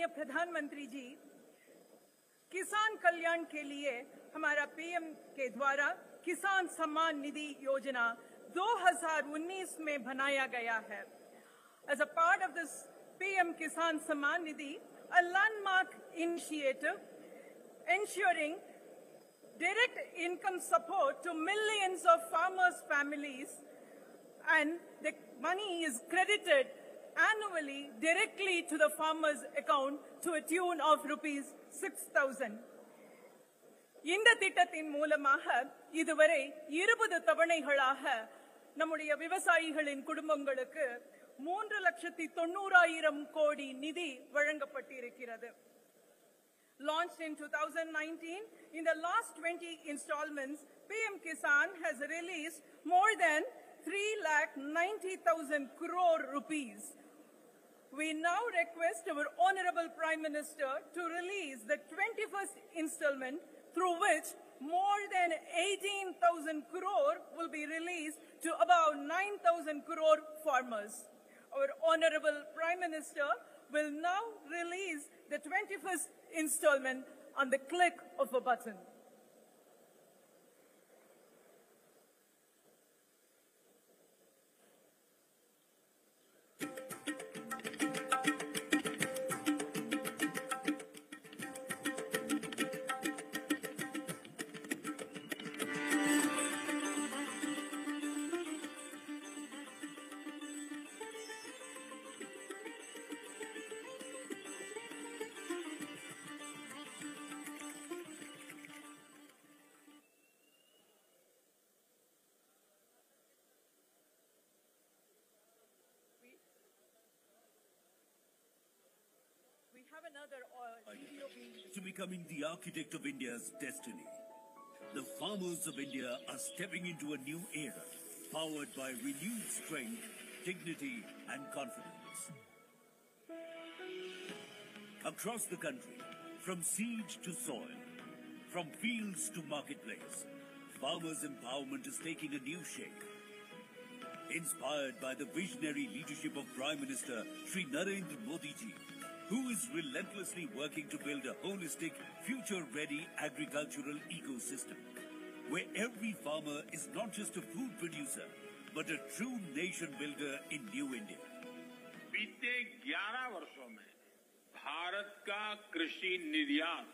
माननीय प्रधानमंत्री जी, किसान कल्याण के लिए हमारा पीएम के द्वारा किसान सम्मान निधि योजना 2019 में बनाया गया है. As a part of this PM Kisan Samman Nidhi, a landmark initiative ensuring direct income support to millions of farmers' families, and the money is credited annually directly to the farmer's account to a tune of rupees 6,000. இந்த திட்டத்தின் மூலமாக இதுவரை 20 தவணைகளாக நம்முடைய விவசாயிகளின் குடும்பங்களுக்கு 3,90,000 கோடி நிதி வழங்கப்பட்டிருக்கிறது. Launched in 2019, in the last 20 installments, PM Kisan has released more than 3,90,000 crore rupees. We now request our Honorable Prime Minister to release the 21st installment, through which more than 18,000 crore will be released to about 9,000 crore farmers. Our Honorable Prime Minister will now release the 21st installment on the click of a button. To becoming the architect of India's destiny. The farmers of India are stepping into a new era, powered by renewed strength, dignity, and confidence. Across the country, from seed to soil, from fields to marketplace, farmers' empowerment is taking a new shape. Inspired by the visionary leadership of Prime Minister Shri Narendra Modi ji, who is relentlessly working to build a holistic, future-ready agricultural ecosystem, where every farmer is not just a food producer, but a true nation builder in New India. बीते 11 वर्षों में भारत का कृषि निर्यात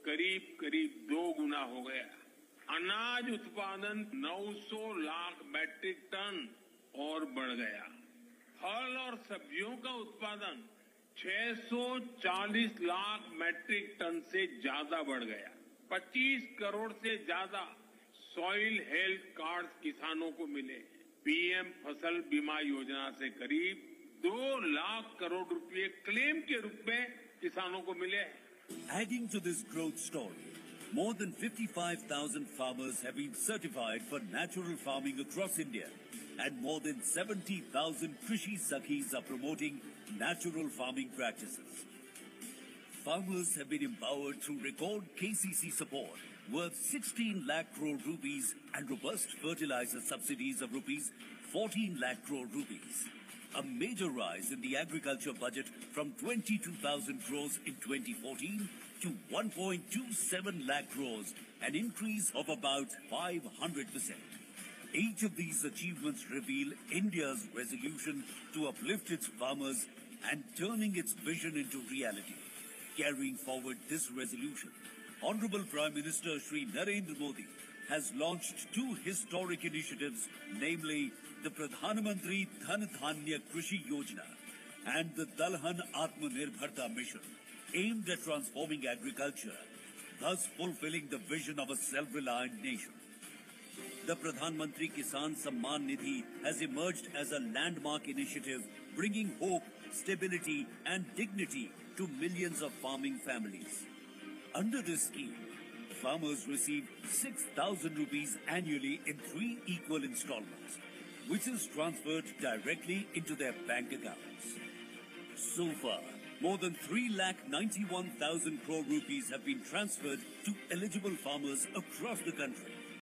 करीब 2 गुना हो गया. अनाज उत्पादन 900 लाख मैट्रिक टन और बढ़ गया. फल और सब्जियों का उत्पादन 640 लाख मैट्रिक टन से ज्यादा बढ़ गया. 25 करोड़ से ज्यादा सॉइल हेल्थ कार्ड किसानों को मिले. पीएम फसल बीमा योजना से करीब 2 लाख करोड़ रुपए क्लेम के रूप में किसानों को मिले. Adding to this growth story, more than 55,000 farmers have been certified for natural farming across India, and more than 70,000 Krishi Sakhis are promoting natural farming practices. Farmers have been empowered through record KCC support worth 16 lakh crore rupees and robust fertilizer subsidies of rupees 14 lakh crore rupees. A major rise in the agriculture budget from 22,000 crores in 2014 to 1.27 lakh crores, an increase of about 500%. Each of these achievements reveal India's resolution to uplift its farmers and turning its vision into reality. Carrying forward this resolution, Honorable Prime Minister Shri Narendra Modi has launched 2 historic initiatives, namely the Pradhan Mantri Dhan Dhanya Krishi Yojana and the Dalhan Atmanirbharta Mission, aimed at transforming agriculture, thus fulfilling the vision of a self-reliant nation. The Pradhan Mantri Kisan Samman Nidhi has emerged as a landmark initiative bringing hope, stability and dignity to millions of farming families. Under this scheme, farmers receive 6,000 rupees annually in 3 equal installments, which is transferred directly into their bank accounts. So far, more than 3,91,000 crore rupees have been transferred to eligible farmers across the country.